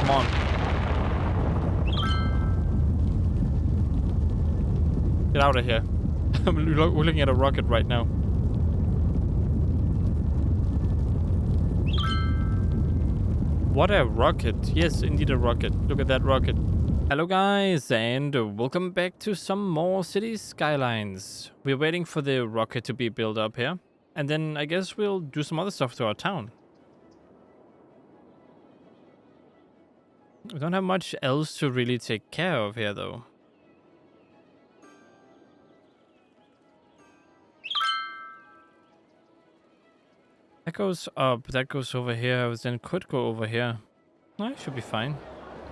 Come on. Get out of here. We're looking at a rocket right now. What a rocket. Yes, indeed a rocket. Look at that rocket. Hello guys, and welcome back to some more City Skylines. We're waiting for the rocket to be built up here. And then I guess we'll do some other stuff to our town. We don't have much else to really take care of here though. That goes up, that goes over here, then could go over here. No, it should be fine.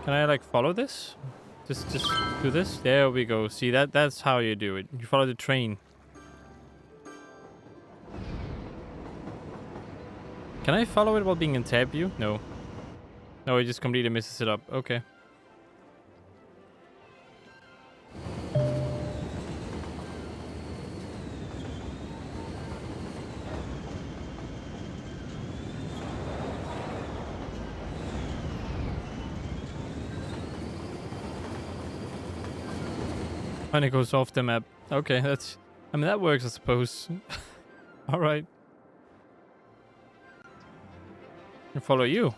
Can I like follow this? Just do this? There we go. See, that's how you do it. You follow the train. Can I follow it while being in tab view? No. No, it just completely messes it up. Okay. And it goes off the map. Okay, that's... I mean, that works, I suppose. Alright. I'll follow you.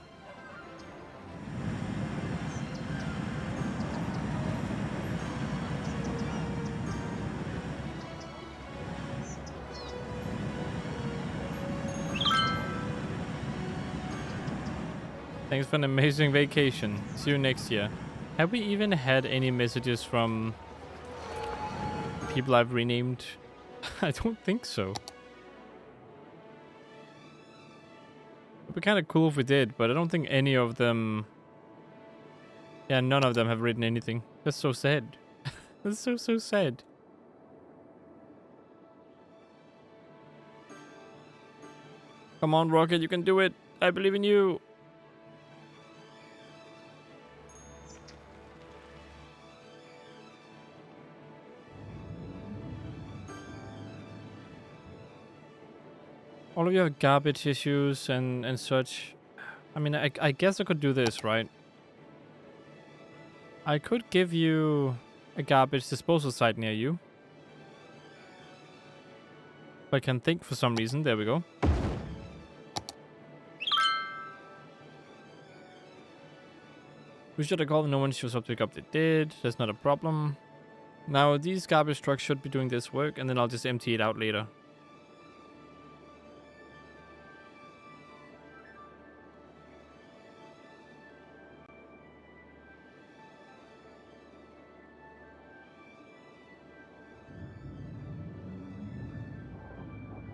Thanks for an amazing vacation. See you next year. Have we even had any messages from people I've renamed? I don't think so. It'd be kind of cool if we did, but I don't think any of them... Yeah, none of them have written anything. That's so sad. That's so sad. Come on, Rocket, you can do it. I believe in you. All of your garbage issues and such. I mean, I guess I could do this, right? I could give you a garbage disposal site near you. If I can think for some reason. There we go. We should have called. No one shows up to pick up. They did. That's not a problem. Now, these garbage trucks should be doing this work, and then I'll just empty it out later.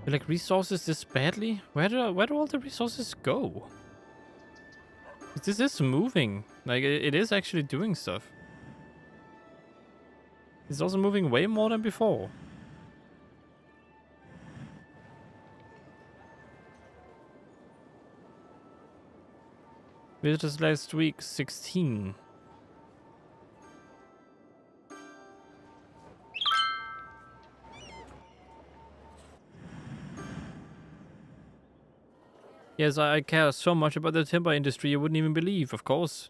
Like resources this badly? Where do all the resources go? This is moving. Like it is actually doing stuff. It's also moving way more than before. Visitors last week 16. Yes, I care so much about the timber industry you wouldn't even believe, of course.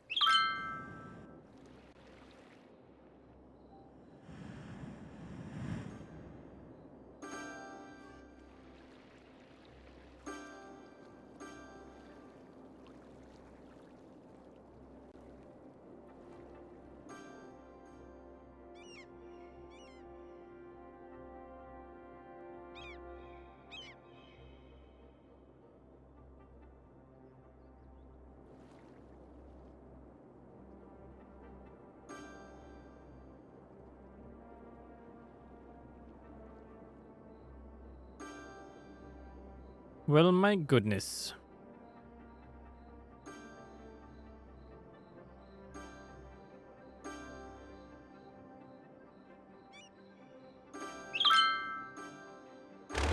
Well, my goodness.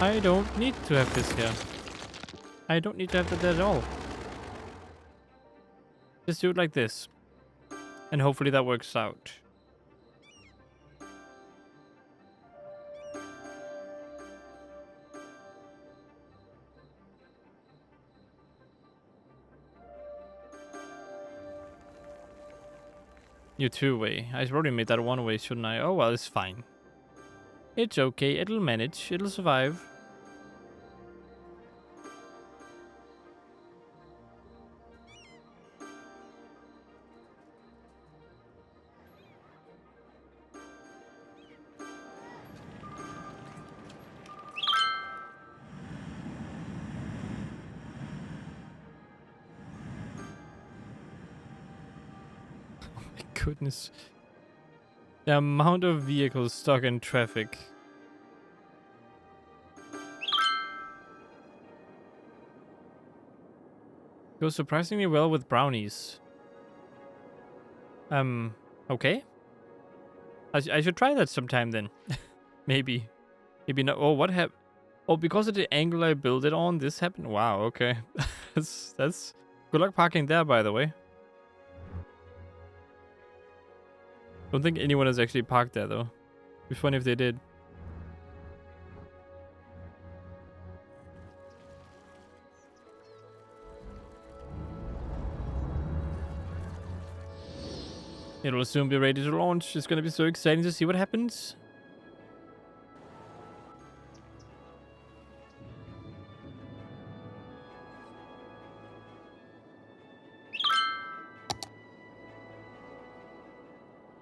I don't need to have this here. I don't need to have that at all. Just do it like this. And hopefully that works out. You two-way. I already made that one-way, shouldn't I? Oh, well, it's fine. It's okay. It'll manage. It'll survive. Oh my goodness. The amount of vehicles stuck in traffic. Goes surprisingly well with brownies. Okay. I should try that sometime then. Maybe. Maybe not. Oh, what happened? Oh, because of the angle I built it on, this happened? Wow, okay. That's... Good luck parking there, by the way. Don't think anyone has actually parked there, though. It'd be funny if they did. It'll soon be ready to launch. It's gonna be so exciting to see what happens.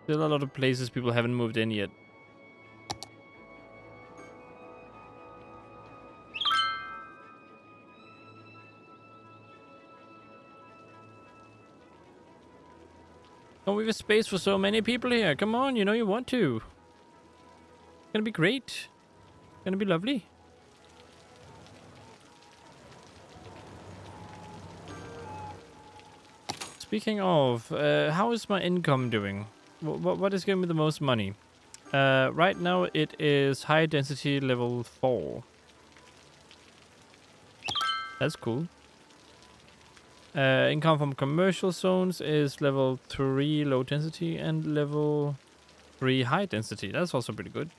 Still a lot of places people haven't moved in yet. Don't we have space for so many people here? Come on, you know you want to. It's gonna be great. It's gonna be lovely. Speaking of, how is my income doing? What is giving me the most money? Right now it is high density level 4. That's cool. Income from commercial zones is level 3 low density and level 3 high density. That's also pretty good.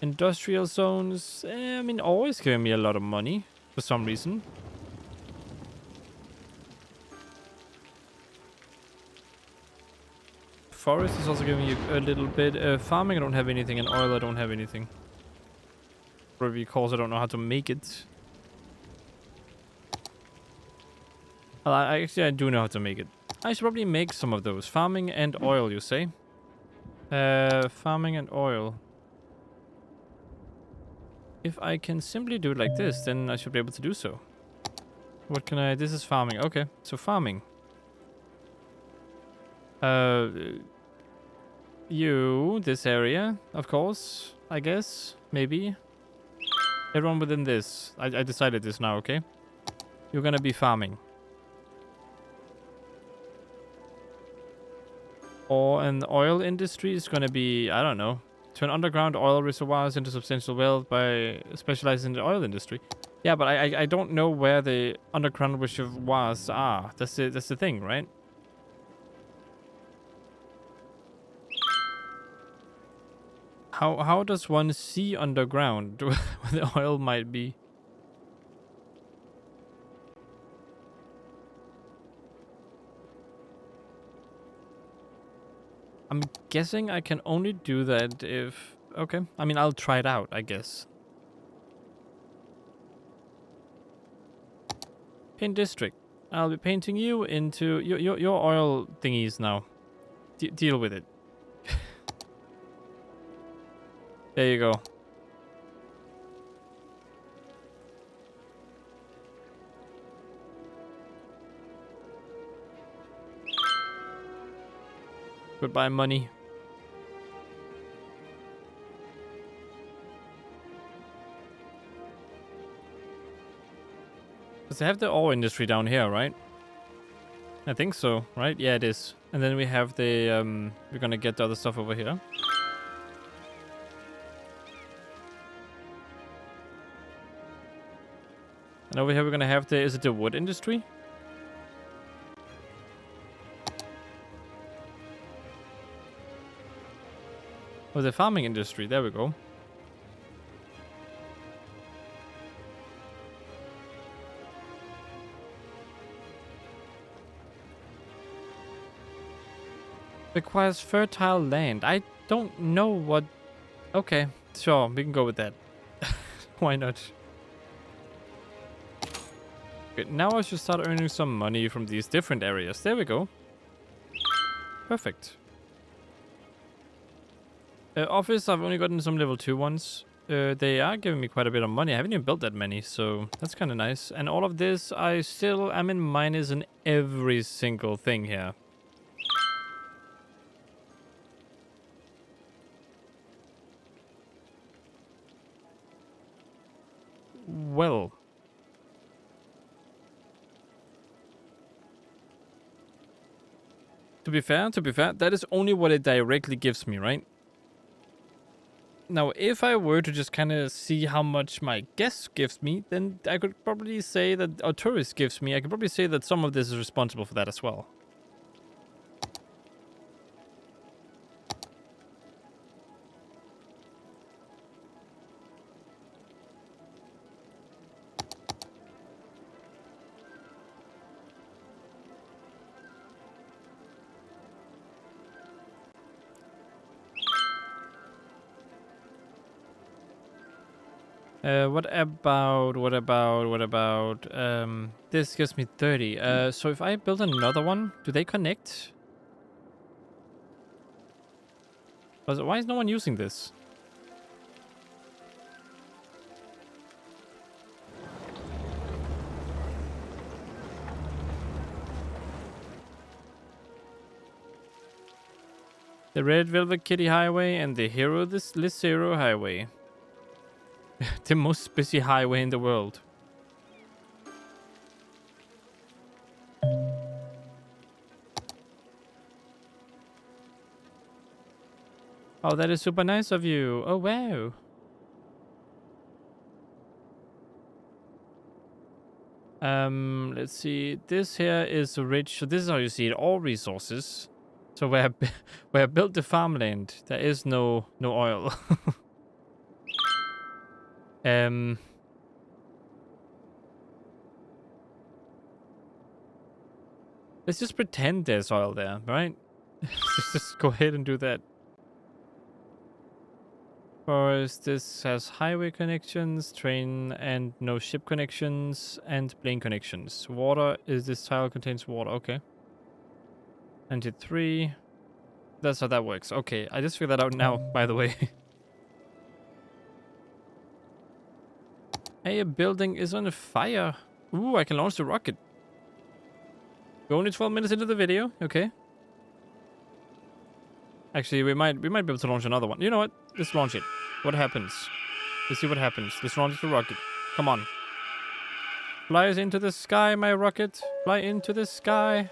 Industrial zones, I mean, always giving me a lot of money for some reason. Forest is also giving you a little bit. Farming, I don't have anything, and oil, I don't have anything. Probably because I don't know how to make it. Well, I do know how to make it. I should probably make some of those. Farming and oil, you say? Farming and oil. If I can simply do it like this, then I should be able to do so. What can I... This is farming. Okay, so farming. You, this area, of course, I guess, maybe. Everyone within this. I decided this now, okay? You're gonna be farming. Or an oil industry is gonna be, I don't know, turn underground oil reservoirs into substantial wealth by specializing in the oil industry. Yeah, but I don't know where the underground reservoirs are. That's the thing, right? How does one see underground where the oil might be? I'm guessing I can only do that if... Okay, I mean, I'll try it out, I guess. Paint district. I'll be painting you into your oil thingies now. Deal with it. There you go. Goodbye, money. Does it have the ore industry down here, right? I think so, right? Yeah, it is. And then we have the, we're gonna get the other stuff over here. And over here we're gonna have the, is it the wood industry? Oh, the farming industry, there we go. Requires fertile land. I don't know what... Okay, sure, we can go with that. Why not? Okay, now I should start earning some money from these different areas. There we go. Perfect. Office, I've only gotten some level 2 ones. They are giving me quite a bit of money. I haven't even built that many, so that's kind of nice. And all of this, I still am in minus in every single thing here. Well. To be fair, that is only what it directly gives me, right? Now, if I were to just kind of see how much my guest gives me, then I could probably say that, or tourist gives me, I could probably say that some of this is responsible for that as well. What about, this gives me 30. So if I build another one, do they connect? Why is no one using this? The Red Velvet Kitty Highway and the Hero this List Zero Highway. The most busy highway in the world. Oh, that is super nice of you. Oh, wow. Let's see. This here is rich. So this is how you see it. All resources. So where I built the farmland, there is no oil. Let's just pretend there's oil there, right? Just go ahead and do that. Forest, this has highway connections, train and no ship connections, and plane connections. Water, is this tile contains water, okay. 93. That's how that works. Okay, I just figured that out now, by the way. Hey, a building is on fire. Ooh, I can launch the rocket. We're only 12 minutes into the video, okay. Actually, we might be able to launch another one. You know what? Let's launch it. What happens? Let's see what happens. Let's launch the rocket. Come on. Fly us into the sky, my rocket. Fly into the sky.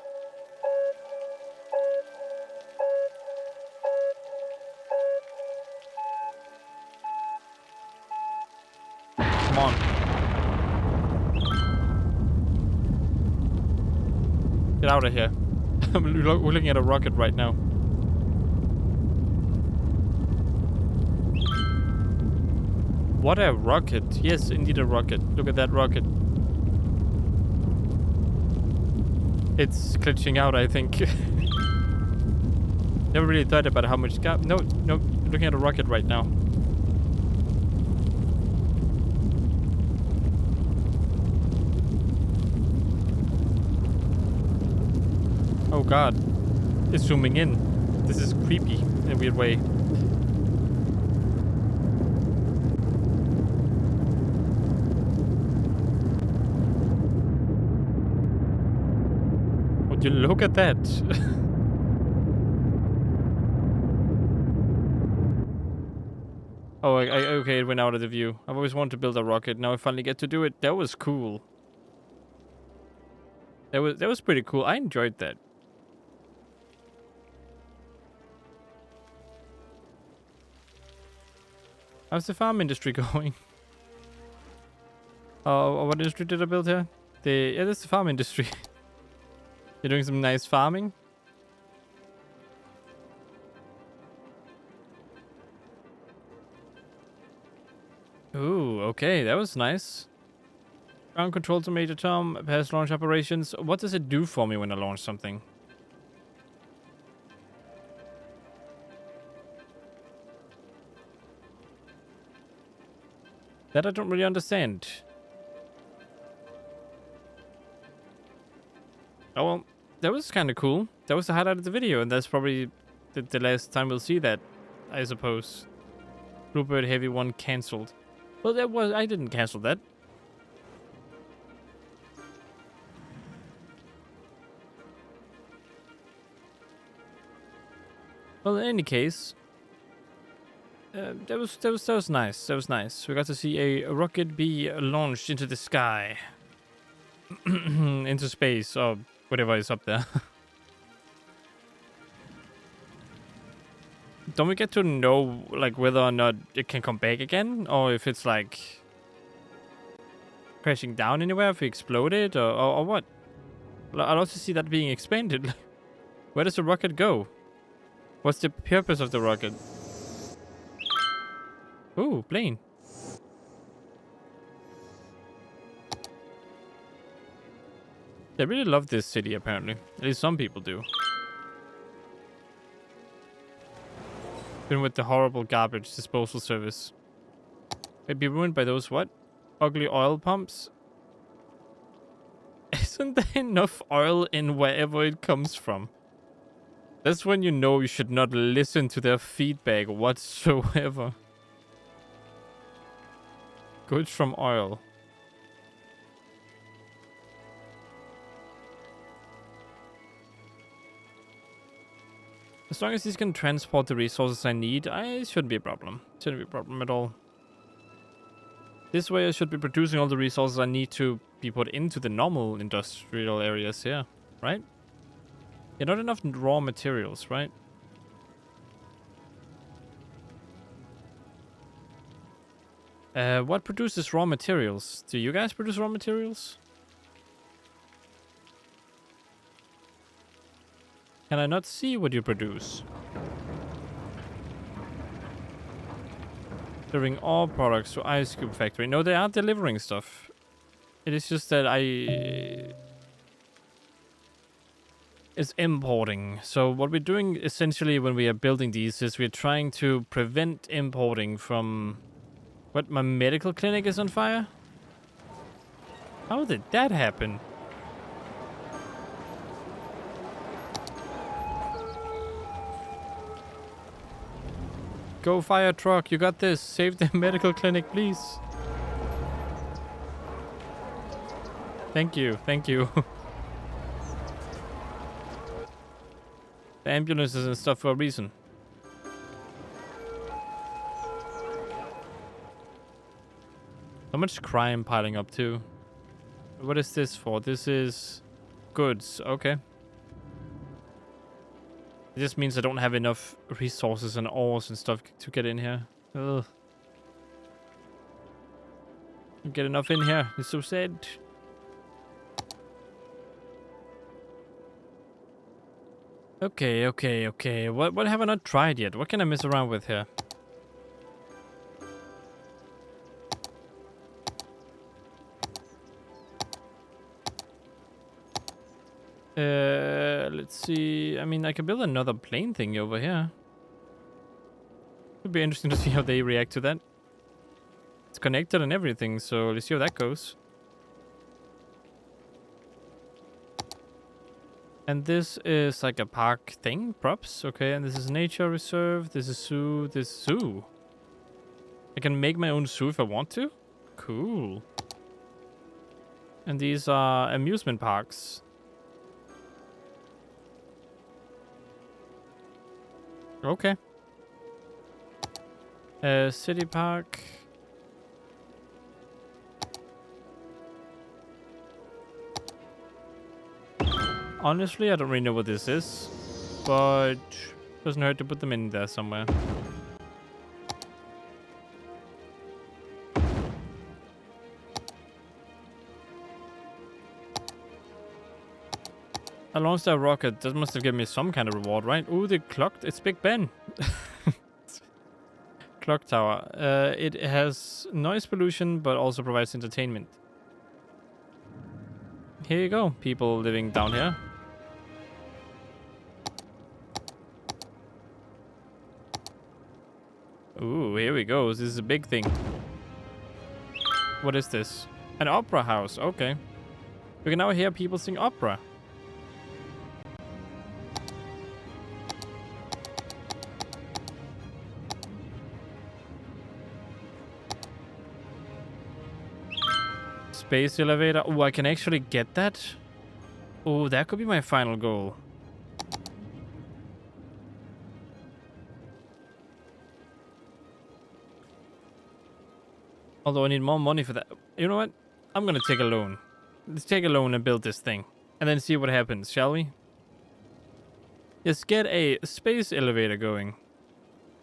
Come on. Get out of here. We're looking at a rocket right now. What a rocket. Yes, indeed a rocket. Look at that rocket. It's glitching out, I think. Never really thought about how much... No, looking at a rocket right now. Oh god. It's zooming in. This is creepy in a weird way. Would you look at that? Oh, okay, it went out of the view. I've always wanted to build a rocket. Now I finally get to do it. That was cool. That was pretty cool. I enjoyed that. How's the farm industry going? Oh, what industry did I build here? Yeah, that's the farm industry. You're doing some nice farming. Ooh, okay, that was nice. Ground control to Major Tom, past launch operations. What does it do for me when I launch something? That I don't really understand. Oh well, that was kind of cool. That was the highlight of the video, and that's probably the last time we'll see that, I suppose. Bluebird Heavy 1 cancelled. Well, that was... I didn't cancel that. Well, in any case, that was nice. That was nice. We got to see a rocket be launched into the sky, into space, or whatever is up there. Don't we get to know like whether or not it can come back again, or if it's like crashing down anywhere if we explode it, or what? I'd also see that being expanded. Where does the rocket go? What's the purpose of the rocket? Ooh, plane. They really love this city, apparently. At least some people do. Been with the horrible garbage disposal service. Maybe ruined by those what? Ugly oil pumps? Isn't there enough oil in wherever it comes from? That's when you know you should not listen to their feedback whatsoever. Goods from oil. As long as these can transport the resources I need, it shouldn't be a problem. Shouldn't be a problem at all. This way I should be producing all the resources I need to be put into the normal industrial areas here, right? Yeah, not enough raw materials, right? What produces raw materials? Do you guys produce raw materials? Can I not see what you produce? Delivering all products to Ice Cube Factory. No, they are delivering stuff. It is just that it's importing. So what we're doing essentially when we are building these is we're trying to prevent importing from... What, my medical clinic is on fire? How did that happen? Go fire truck, you got this. Save the medical clinic, please. Thank you, thank you. The ambulances and stuff for a reason. So much crime piling up too. What is this for? This is goods, okay. It just means I don't have enough resources and ores and stuff to get in here. Ugh. Don't get enough in here. It's so sad. Okay, okay, okay. What have I not tried yet? What can I mess around with here? Let's see. I mean, I can build another plane thing over here. Would be interesting to see how they react to that. It's connected and everything, so let's see how that goes. And this is like a park thing, props. Okay, and this is nature reserve. This is zoo. This is zoo. I can make my own zoo if I want to. Cool. And these are amusement parks. Okay. City park. Honestly, I don't really know what this is, but doesn't hurt to put them in there somewhere. I launched that rocket. That must have given me some kind of reward, right? Ooh, the clock. It's Big Ben. Clock tower. It has noise pollution, but also provides entertainment. Here you go, people living down here. Ooh, here we go. This is a big thing. What is this? An opera house. Okay. We can now hear people sing opera. Space elevator. Oh, I can actually get that? Oh, that could be my final goal. Although I need more money for that. You know what? I'm gonna take a loan. Let's take a loan and build this thing. And then see what happens, shall we? Let's get a space elevator going.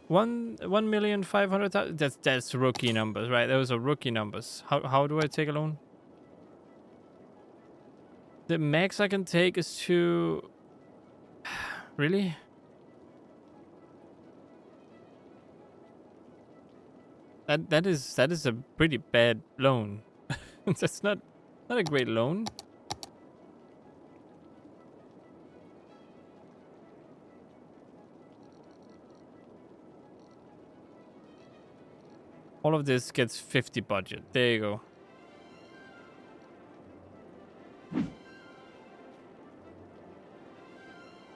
1,500,000. That's rookie numbers, right? Those are rookie numbers. How do I take a loan? The max I can take is to... Really? That is a pretty bad loan. That's not a great loan. All of this gets 50 budget. There you go.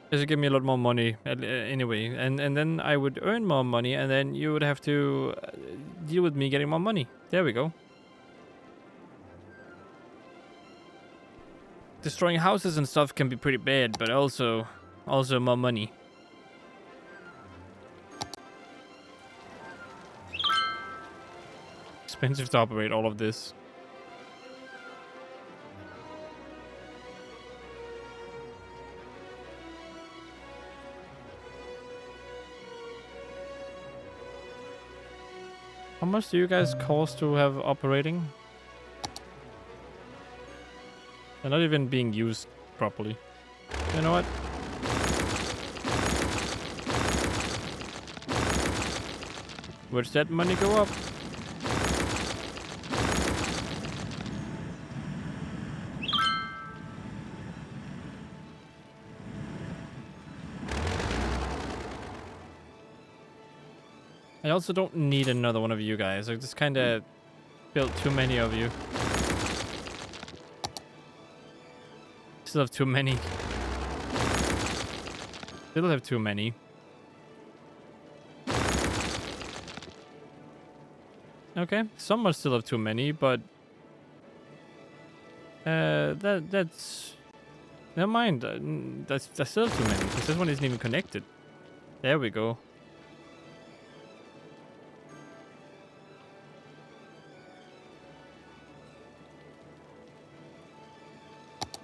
This would give me a lot more money anyway, and then I would earn more money, and then you would have to deal with me getting more money. There we go. Destroying houses and stuff can be pretty bad, but also more money. Expensive to operate all of this. How much do you guys cost to have operating? They're not even being used properly. You know what? Where's that money go up? I also don't need another one of you guys. I just kind of built too many of you. Still have too many. Still have too many. Okay, some must still have too many, but that's never mind. That's still too many because this one isn't even connected. There we go.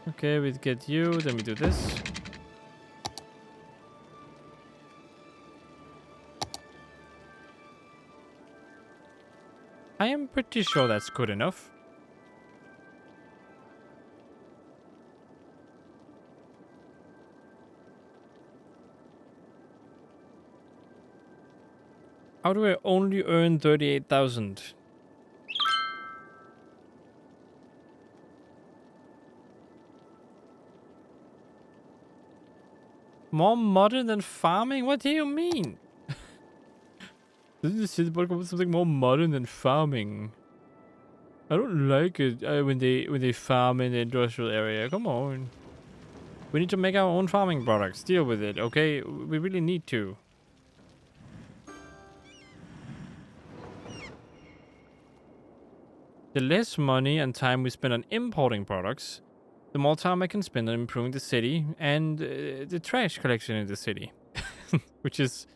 Okay, we get you, then we do this. I am pretty sure that's good enough. How do I only earn 38,000? More modern than farming? What do you mean? This is something more modern than farming. I don't like it when they farm in the industrial area. Come on. We need to make our own farming products. Deal with it, okay? We really need to. The less money and time we spend on importing products, the more time I can spend on improving the city and the trash collection in the city. Which is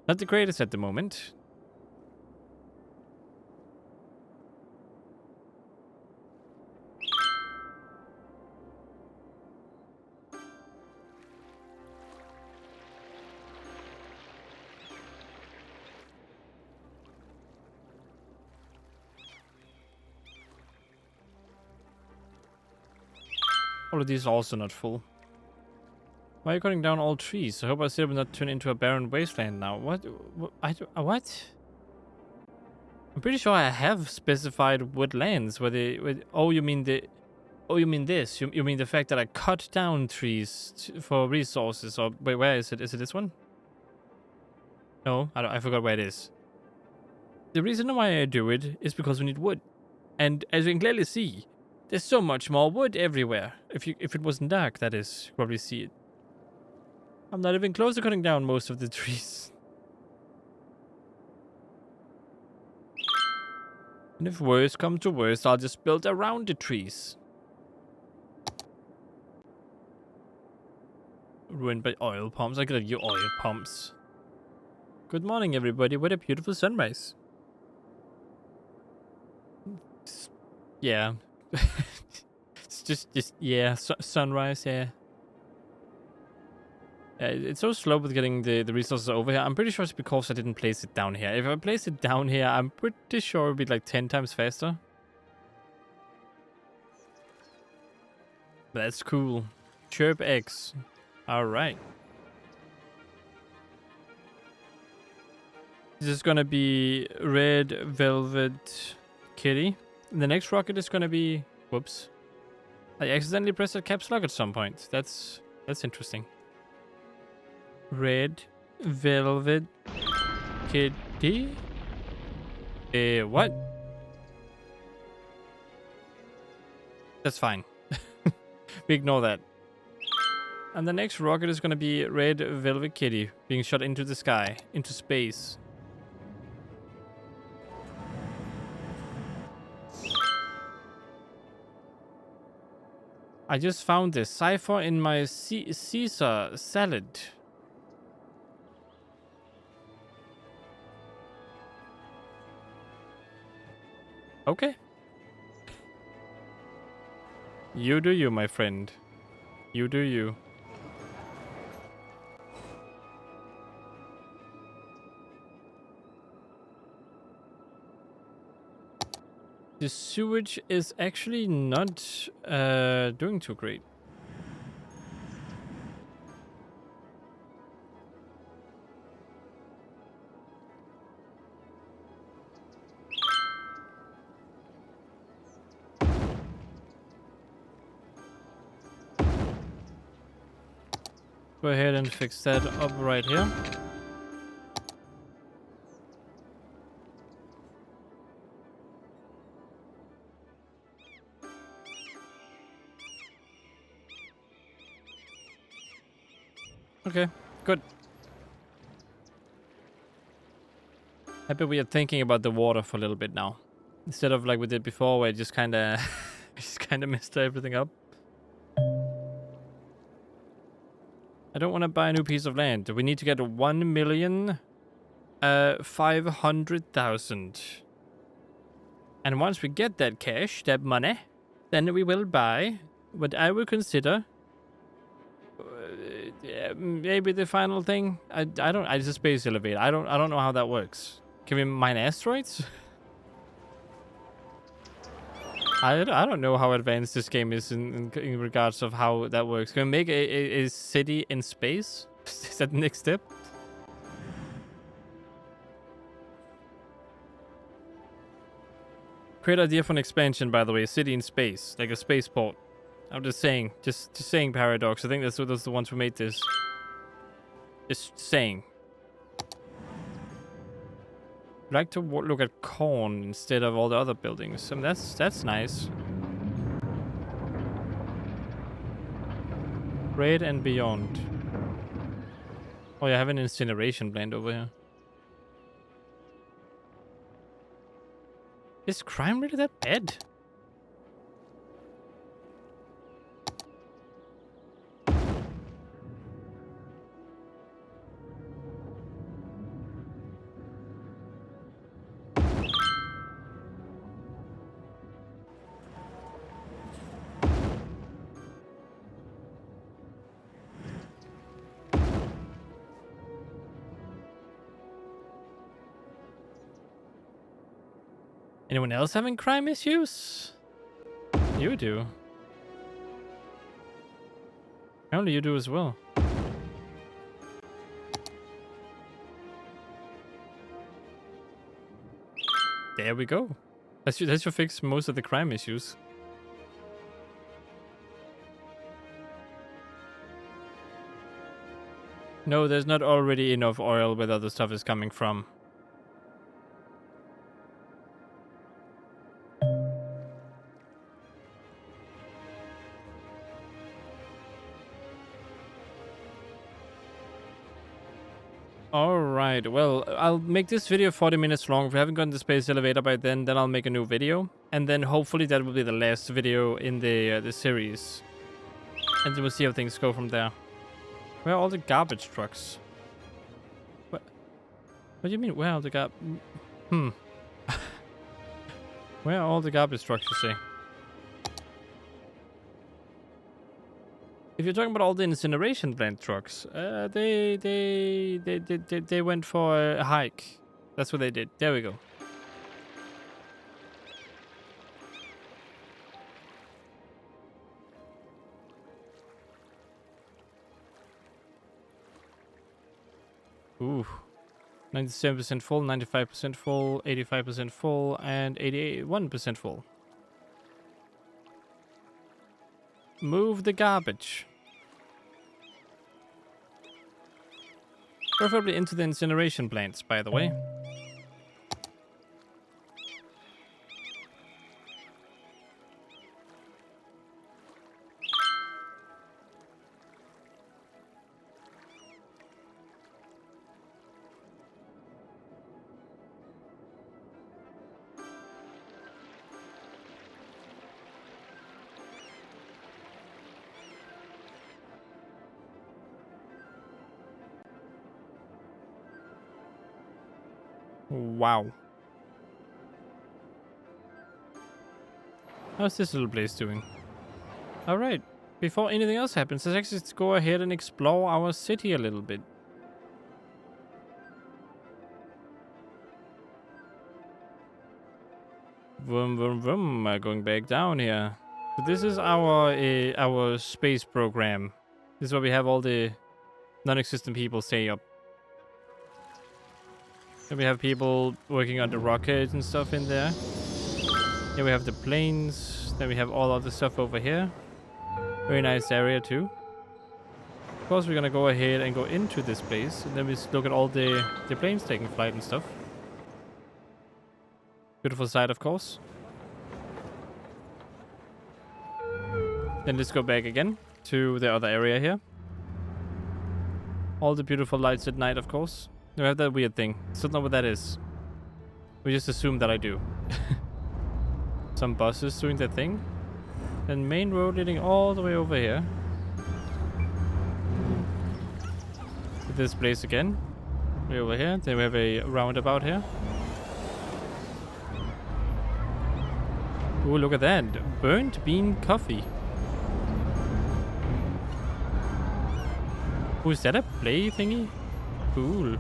not the greatest at the moment. All of these are also not full. Why are you cutting down all trees? I hope our city will not turn into a barren wasteland now. What? What? I'm pretty sure I have specified woodlands where they... Oh, you mean the... Oh, you mean this? You mean the fact that I cut down trees for resources? Or wait, where is it? Is it this one? No, I forgot where it is. The reason why I do it is because we need wood. And as you can clearly see, there's so much more wood everywhere. If it wasn't dark, that is, you probably see it. I'm not even close to cutting down most of the trees. And if worse comes to worse, I'll just build around the trees. Ruined by oil pumps. I could have you oil pumps. Good morning, everybody. What a beautiful sunrise. Yeah. It's just yeah, sunrise, yeah. It's so slow with getting the resources over here. I'm pretty sure it's because I didn't place it down here. If I place it down here, I'm pretty sure it would be like 10 times faster. That's cool. Chirp eggs. Alright. This is gonna be red velvet kitty. And the next rocket is gonna be... Whoops. I accidentally pressed a caps lock at some point. That's interesting. Red velvet kitty? What? That's fine. We ignore that. And the next rocket is gonna be red velvet kitty being shot into the sky, into space. I just found this cipher in my Caesar salad. Okay. You do you, my friend. You do you. The sewage is actually not doing too great. Go ahead and fix that up right here. Okay, good. Happy we are thinking about the water for a little bit now. Instead of like we did before where it just kinda messed everything up. I don't want to buy a new piece of land. We need to get 1,500,000. And once we get that cash, that money, then we will buy what I will consider maybe the final thing. I just space elevator. I don't know how that works. Can we mine asteroids? I don't know how advanced this game is in regards of how that works. Can we make a city in space? Is that the next step? Great idea for an expansion, by the way. A city in space, like a spaceport. I'm just saying, just saying, Paradox. I think that's the ones who made this. Just saying. I'd like to look at corn instead of all the other buildings. I mean, that's nice. Red and beyond. Oh, yeah, I have an incineration plant over here. Is crime really that bad? Anyone else having crime issues? You do. Apparently you do as well. There we go. That should fix most of the crime issues. No, there's not already enough oil where the other stuff is coming from. Alright, well, I'll make this video 40 minutes long. If we haven't gotten the space elevator by then I'll make a new video. And then hopefully that will be the last video in the series. And then we'll see how things go from there. Where are all the garbage trucks? What do you mean, where are the Where are all the garbage trucks, you say? If you're talking about all the incineration plant trucks, they went for a hike. That's what they did. There we go. Ooh. 97% full, 95% full, 85% full, and 81% full. Move the garbage. Preferably into the incineration plants, by the way. Wow. How's this little place doing? Alright, before anything else happens, let's actually go ahead and explore our city a little bit. Vroom, vroom, vroom. Going back down here. So this is our space program. This is where we have all the non-existent people stay up. And we have people working on the rockets and stuff in there. Here we have the planes. Then we have all of the stuff over here. Very nice area too. Of course, we're gonna go ahead and go into this place, and then we look at all the planes taking flight and stuff. Beautiful sight, of course. Then let's go back again to the other area here. All the beautiful lights at night, of course. We have that weird thing. Still don't know what that is. We just assume that I do. Some buses doing their thing. Then main road leading all the way over here. This place again. Way over here. Then we have a roundabout here. Ooh, look at that. Burnt bean coffee. Ooh, is that a play thingy? Cool.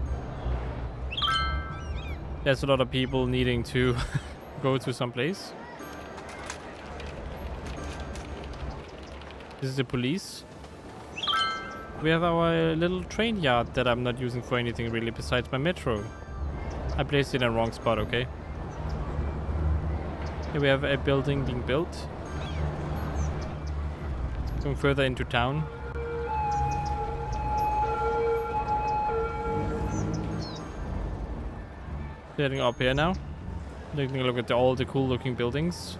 There's a lot of people needing to go to some place. This is the police. We have our little train yard that I'm not using for anything really besides my metro. I placed it in the wrong spot, okay? Here we have a building being built. Going further into town. Heading up here now. Taking a look at all the cool looking buildings.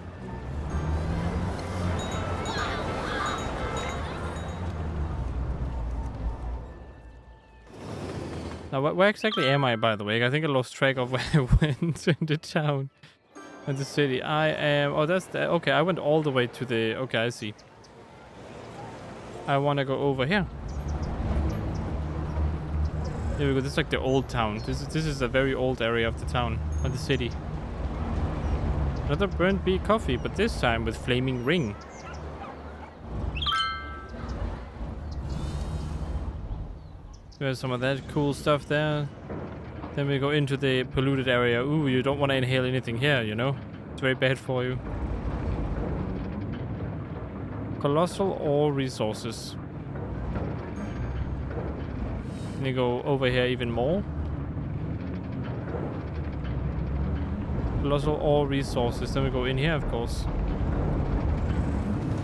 Now, where exactly am I, by the way? I think I lost track of where I went in the town and the city. I am... Oh, that's the... Okay, I went all the way to the... Okay, I see. I want to go over here. Here we go. This is like the old town. This is a very old area of the town, of the city. Another burnt bee coffee, but this time with flaming ring. There's some of that cool stuff there. Then we go into the polluted area. Ooh, you don't want to inhale anything here, you know? It's very bad for you. Colossal ore resources. Then you go over here even more. Colossal ore resources. Then we go in here, of course.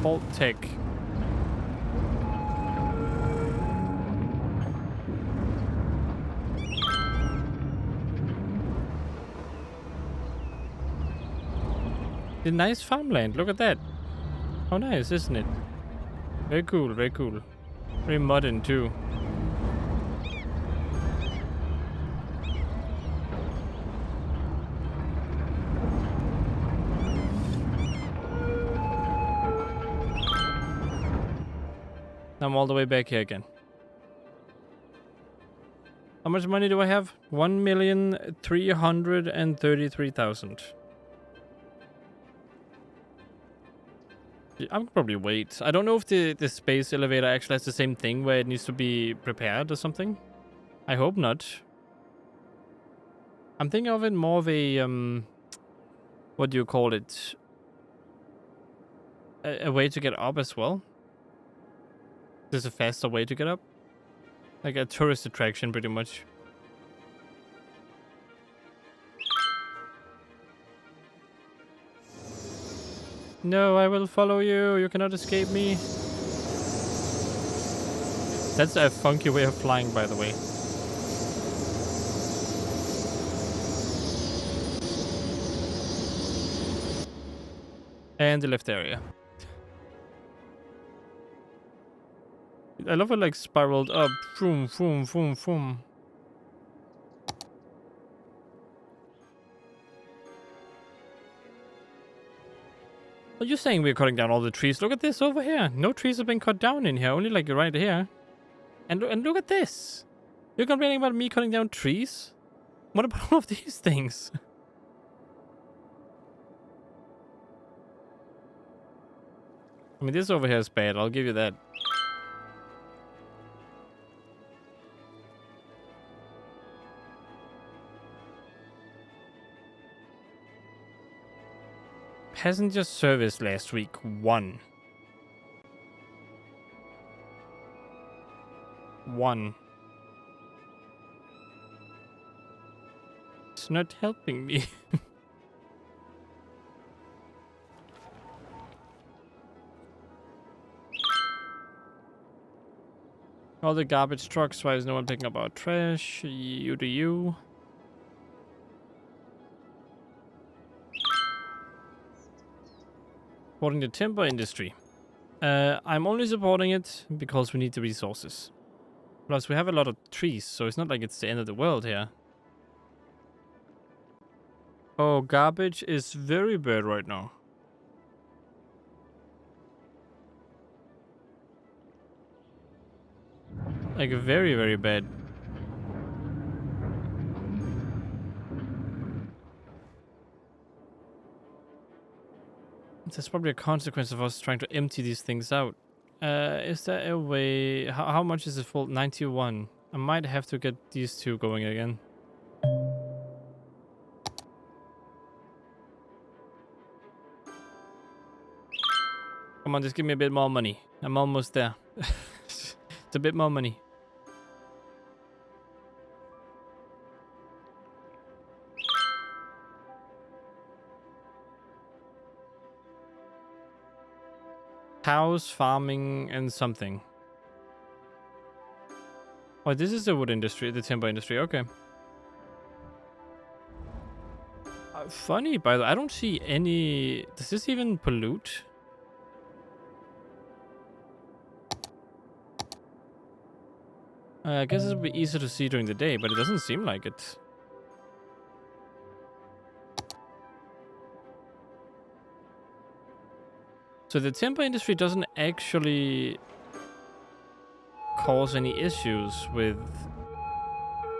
Vault tech. The nice farmland. Look at that. How nice, isn't it? Very cool, very cool. Very modern too. I'm all the way back here again. How much money do I have? 1,333,000. I'm probably wait. I don't know if the space elevator actually has the same thing where it needs to be prepared or something. I hope not. I'm thinking of it more of a what do you call it? A way to get up as well. There's a faster way to get up. Like a tourist attraction, pretty much. No, I will follow you. You cannot escape me. That's a funky way of flying, by the way. And the left area. I love it like spiraled up. Vroom, vroom, vroom, vroom. Are you saying we're cutting down all the trees? Look at this over here. No trees have been cut down in here. Only like right here. And look at this. You're complaining about me cutting down trees? What about all of these things? I mean, this over here is bad. I'll give you that. Passenger service last week, 1. 1. It's not helping me. All the garbage trucks, why is no one picking up our trash? You do you. Supporting the timber industry. I'm only supporting it because we need the resources. Plus, we have a lot of trees, so it's not like it's the end of the world here. Oh, garbage is very bad right now. Like, very, very bad. That's probably a consequence of us trying to empty these things out. Is there a way... How much is it full? 91. I might have to get these two going again. Come on, just give me a bit more money. I'm almost there. It's a bit more money. Cows, farming, and something. Oh, this is the wood industry, the timber industry. Okay. Funny, by the way, I don't see any... Does this even pollute? I guess it would be easier to see during the day, but it doesn't seem like it. So the timber industry doesn't actually cause any issues with...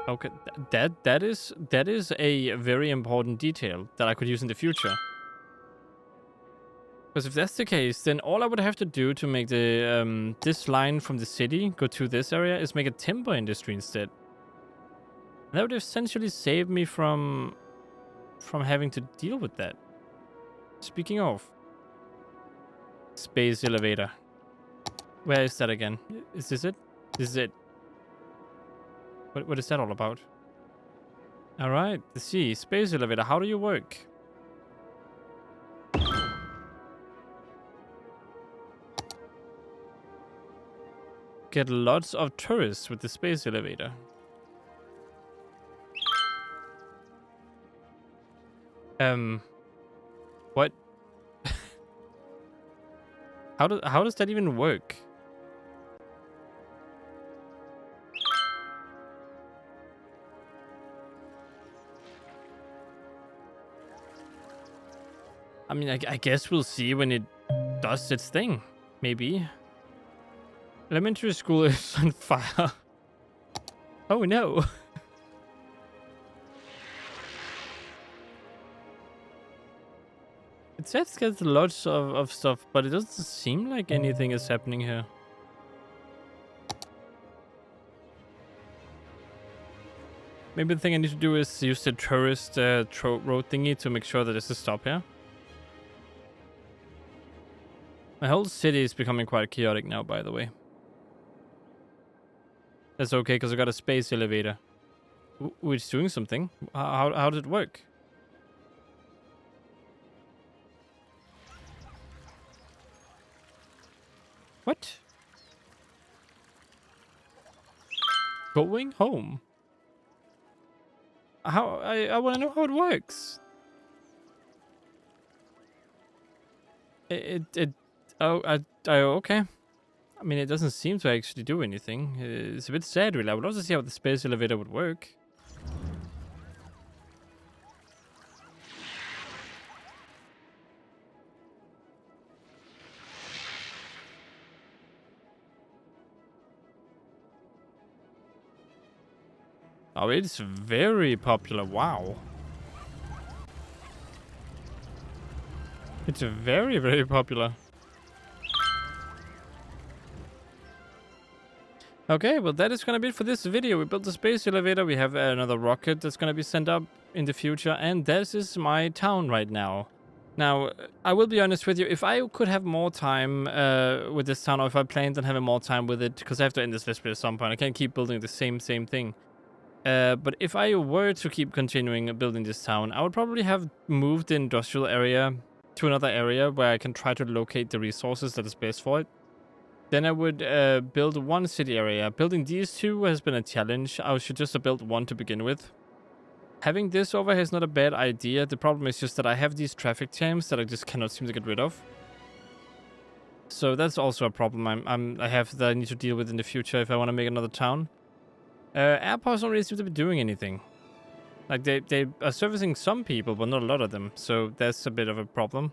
Okay, that is a very important detail that I could use in the future. Because if that's the case, then all I would have to do to make the this line from the city go to this area is make a timber industry instead. That would essentially save me from having to deal with that. Speaking of, space elevator. Where is that again? Is this it? This is it. What is that all about? All right, the sea space elevator. How do you work? Get lots of tourists with the space elevator. What? How does that even work? I mean, I guess we'll see when it does its thing. Maybe. Elementary school is on fire. Oh no. It says there's lots of stuff, but it doesn't seem like anything is happening here. Maybe the thing I need to do is use the tourist road thingy to make sure that there's a stop here. My whole city is becoming quite chaotic now, by the way. That's okay, because I got a space elevator. Ooh, it's doing something. How did it work? What? Going home? How? I want to know how it works. Okay. I mean, it doesn't seem to actually do anything. It's a bit sad, really. I would love to see how the space elevator would work. Oh, it's very popular. Wow. It's very, very popular. Okay, well that is gonna be it for this video. We built the space elevator, we have another rocket that's gonna be sent up in the future, and this is my town right now. Now, I will be honest with you, if I could have more time with this town, or if I planned on having more time with it, because I have to end this let's play at some point, I can't keep building the same thing. But if I were to keep continuing building this town, I would probably have moved the industrial area to another area where I can try to locate the resources that is best for it. Then I would build one city area. Building these two has been a challenge. I should just have built one to begin with. Having this over here is not a bad idea. The problem is just that I have these traffic jams that I just cannot seem to get rid of. So that's also a problem I have that I need to deal with in the future if I want to make another town. Airports don't really seem to be doing anything. Like they are servicing some people, but not a lot of them. So that's a bit of a problem.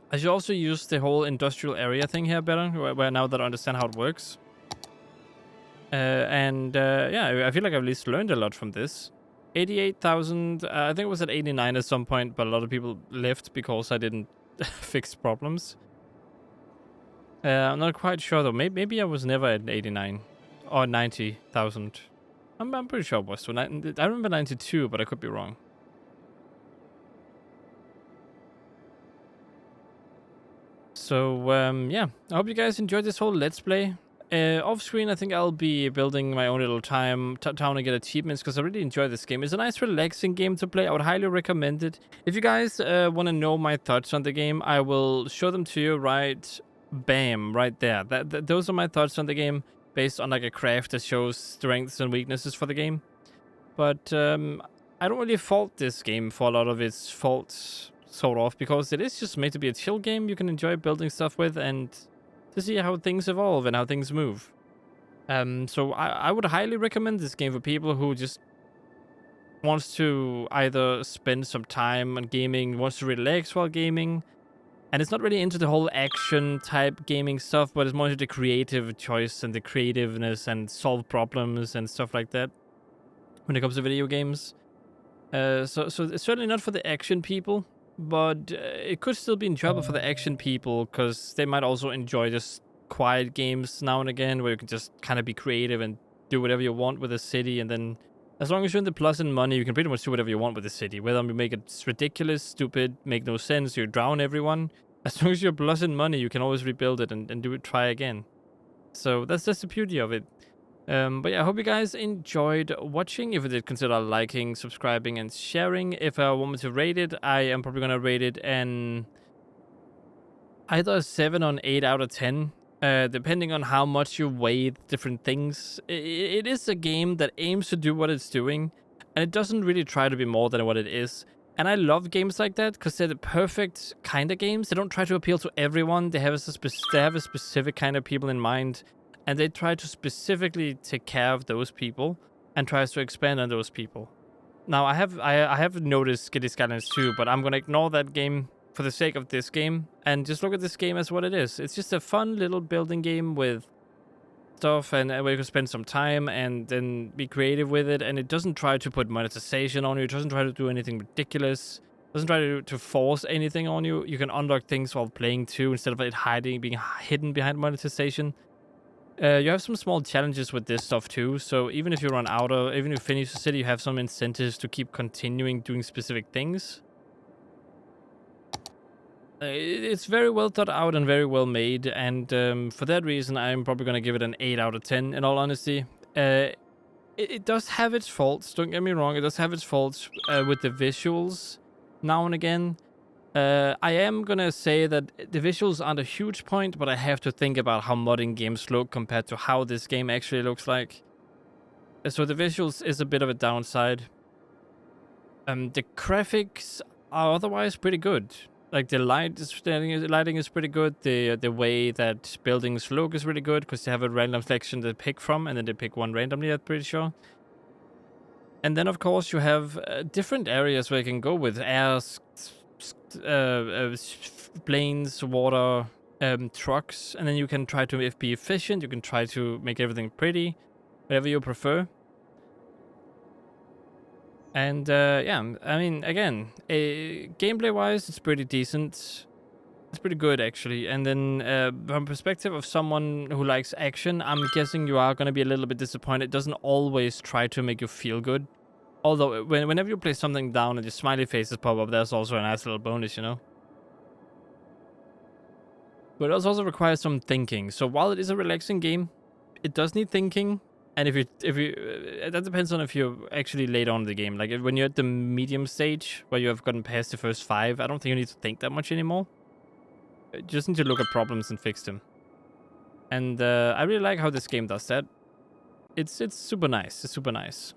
I should also use the whole industrial area thing here better, where now that I understand how it works. Yeah, I feel like I've at least learned a lot from this. 88,000, I think it was at 89 at some point, but a lot of people left because I didn't fix problems. I'm not quite sure though, maybe I was never at 89 or 90,000. I'm pretty sure it was. So I remember 92, but I could be wrong. So, yeah, I hope you guys enjoyed this whole Let's Play. Off screen, I think I'll be building my own little town and get achievements because I really enjoy this game. It's a nice, relaxing game to play. I would highly recommend it. If you guys want to know my thoughts on the game, I will show them to you right there. Those are my thoughts on the game based on like a graph that shows strengths and weaknesses for the game. But I don't really fault this game for a lot of its faults, sort of, because it is just made to be a chill game you can enjoy building stuff with and to see how things evolve and how things move. So I would highly recommend this game for people who just wants to either spend some time on gaming, wants to relax while gaming, and it's not really into the whole action type gaming stuff, but it's more into the creative choice and the creativeness and solve problems and stuff like that when it comes to video games. So it's certainly not for the action people, but it could still be enjoyable for the action people because they might also enjoy just quiet games now and again where you can just kind of be creative and do whatever you want with a city, and then as long as you're in the plus and money, you can pretty much do whatever you want with the city, whether you make it ridiculous, stupid, make no sense, you drown everyone. As long as you're plus and money, you can always rebuild it and do it, try again. So that's just the beauty of it. But yeah, I hope you guys enjoyed watching. If you did, consider liking, subscribing, and sharing. If I want me to rate it, I am probably going to rate it an either a 7 or an 8 out of 10. Depending on how much you weigh different things. It is a game that aims to do what it's doing, and it doesn't really try to be more than what it is. And I love games like that because they're the perfect kind of games. They don't try to appeal to everyone. They have a specific kind of people in mind, and they try to specifically take care of those people and tries to expand on those people. Now, I have noticed Skylines too, but I'm gonna ignore that game for the sake of this game and just look at this game as what it is. It's just a fun little building game with stuff, and where you can spend some time and then be creative with it. And it doesn't try to put monetization on you. It doesn't try to do anything ridiculous. It doesn't try to force anything on you. You can unlock things while playing too, instead of it being hidden behind monetization. You have some small challenges with this stuff too. So even if you run out of, even if you finish the city, you have some incentives to keep continuing doing specific things. It's very well thought out and very well made, and for that reason, I'm probably going to give it an 8 out of 10, in all honesty. It does have its faults, don't get me wrong, it does have its faults with the visuals now and again. I am going to say that the visuals aren't a huge point, but I have to think about how modern games look compared to how this game actually looks like. So the visuals is a bit of a downside. The graphics are otherwise pretty good. Like the lighting is pretty good. The way that buildings look is really good because they have a random selection to pick from, and then they pick one randomly, I'm pretty sure. And then of course you have different areas where you can go with air, planes, water, trucks, and then you can try to be efficient. You can try to make everything pretty, whatever you prefer. And yeah, I mean, again, gameplay-wise, it's pretty decent. It's pretty good, actually. And then from perspective of someone who likes action, I'm guessing you are going to be a little bit disappointed. It doesn't always try to make you feel good. Although, whenever you play something down and your smiley faces pop up, that's also a nice little bonus, you know? But it also requires some thinking. So while it is a relaxing game, it does need thinking. And if you that depends on if you're actually late on in the game. Like when you're at the medium stage where you have gotten past the first 5, I don't think you need to think that much anymore. You just need to look at problems and fix them. And I really like how this game does that. It's super nice. It's super nice.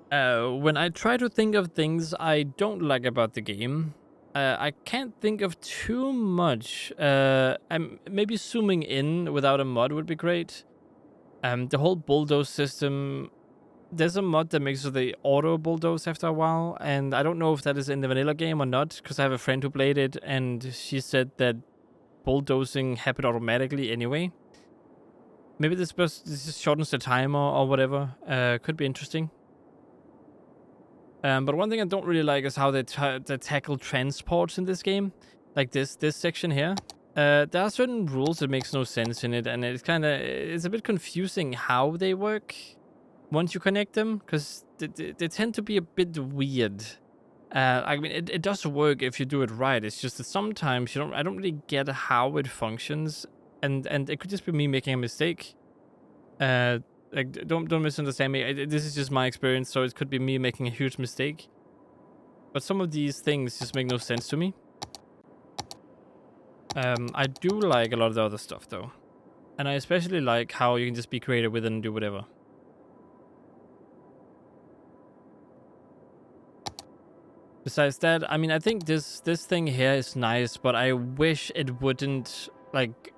When I try to think of things I don't like about the game, I can't think of too much. Maybe zooming in without a mod would be great. The whole bulldoze system, there's a mod that makes the auto bulldoze after a while, and I don't know if that is in the vanilla game or not, because I have a friend who played it, and she said that bulldozing happened automatically anyway. Maybe this just shortens the timer or whatever. Could be interesting. But one thing I don't really like is how they tackle transports in this game. Like this section here. There are certain rules that makes no sense in it, and it's a bit confusing how they work once you connect them, because they tend to be a bit weird. I mean, it does work if you do it right. It's just that sometimes I don't really get how it functions, and it could just be me making a mistake. Like, don't misunderstand me. This is just my experience, so it could be me making a huge mistake. But some of these things just make no sense to me. I do like a lot of the other stuff, though. And I especially like how you can just be creative with it and do whatever. Besides that, I mean, I think this thing here is nice, but I wish it wouldn't, like,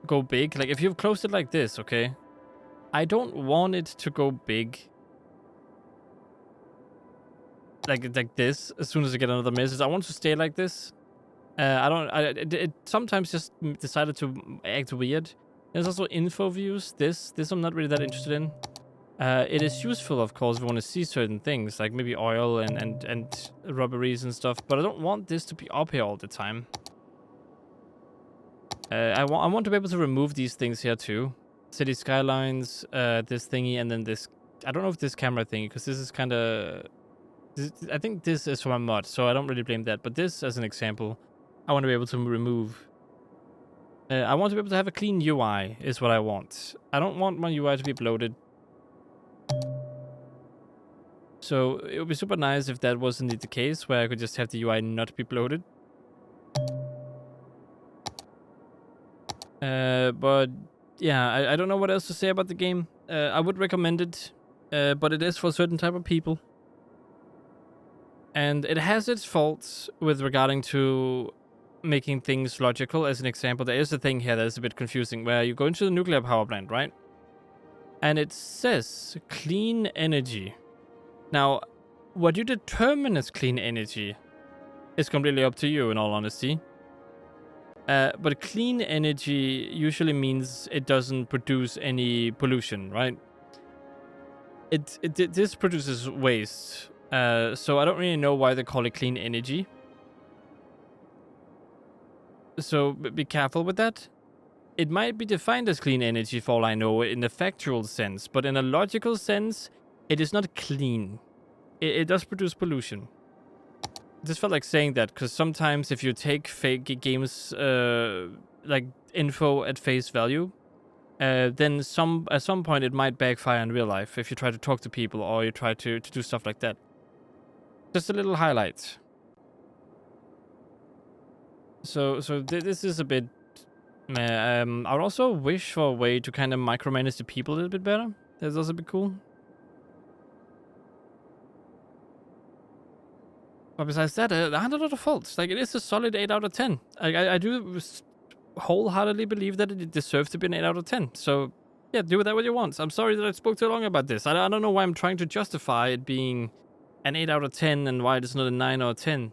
go big. Like, if you've closed it like this, okay? I don't want it to go big. Like this, as soon as I get another message. I want to stay like this. It sometimes just decided to act weird. There's also info views. This I'm not really that interested in. It is useful, of course, if you want to see certain things, like maybe oil and robberies and stuff, but I don't want this to be up here all the time. I want to be able to remove these things here too. City Skylines, this thingy, and then this. I don't know if this camera thingy, because this is kind of. I think this is from a mod, so I don't really blame that. But this, as an example, I want to be able to remove. I want to be able to have a clean UI, is what I want. I don't want my UI to be bloated. So it would be super nice if that was indeed the case, where I could just have the UI not be bloated. But yeah, I don't know what else to say about the game. I would recommend it, but it is for a certain type of people. And it has its faults with regarding to making things logical. As an example, there is a thing here that is a bit confusing, where you go into the nuclear power plant, right? And it says clean energy. Now, what you determine as clean energy is completely up to you, in all honesty. But clean energy usually means it doesn't produce any pollution, right? This produces waste. So I don't really know why they call it clean energy. So be careful with that. It might be defined as clean energy for all I know in the factual sense, but in a logical sense, it is not clean. It does produce pollution. Just felt like saying that because sometimes if you take fake games like info at face value, then at some point it might backfire in real life if you try to talk to people or you try to do stuff like that. Just a little highlight. So this is a bit. I would also wish for a way to kind of micromanage the people a little bit better. That's also a bit cool. But besides that, there aren't a lot of faults. Like, it is a solid 8 out of 10. I do wholeheartedly believe that it deserves to be an 8 out of 10. So, yeah, do with that what you want. I'm sorry that I spoke too long about this. I don't know why I'm trying to justify it being an 8 out of 10 and why it's not a 9 or a 10.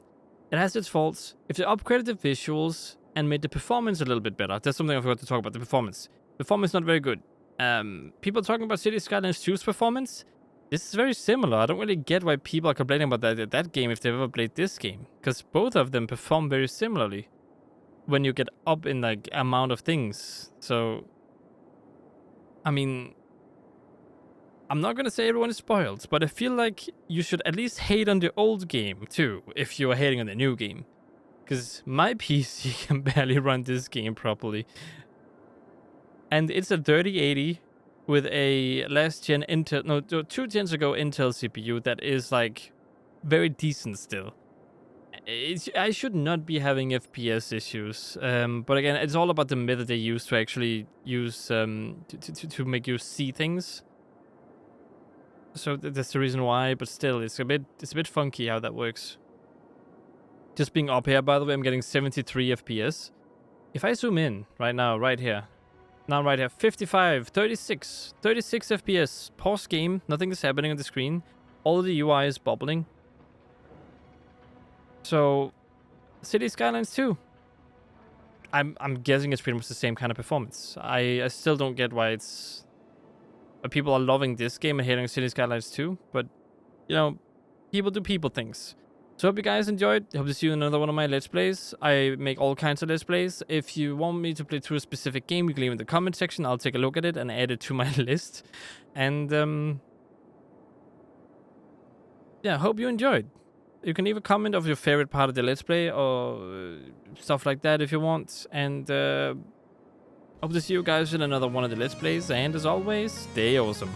It has its faults. If they upgraded the visuals and made the performance a little bit better, that's something I forgot to talk about, the performance. Performance not very good. People talking about City Skylines 2's performance. This is very similar. I don't really get why people are complaining about that game if they've ever played this game. Because both of them perform very similarly when you get up in, like, amount of things. So, I mean, I'm not going to say everyone is spoiled, but I feel like you should at least hate on the old game, too, if you are hating on the new game. Because my PC can barely run this game properly. And it's a 3080 with a last gen Intel, no, 2 gens ago Intel CPU that is like very decent still. I should not be having FPS issues, but again, it's all about the method they use to actually use to make you see things. So that's the reason why. But still, it's a bit funky how that works. Just being up here, by the way, I'm getting 73 FPS. If I zoom in right now, right here. Now right here, 55, 36 FPS. Pause game, nothing is happening on the screen. All of the UI is bubbling. So, City Skylines 2. I'm guessing it's pretty much the same kind of performance. I still don't get why it's... people are loving this game and hating City Skylines 2. But, you know, people do people things. So hope you guys enjoyed. Hope to see you in another one of my Let's Plays. I make all kinds of Let's Plays. If you want me to play through a specific game, you can leave in the comment section. I'll take a look at it and add it to my list. And, yeah, hope you enjoyed. You can leave a comment of your favorite part of the Let's Play or stuff like that if you want. And, hope to see you guys in another one of the Let's Plays. And as always, stay awesome.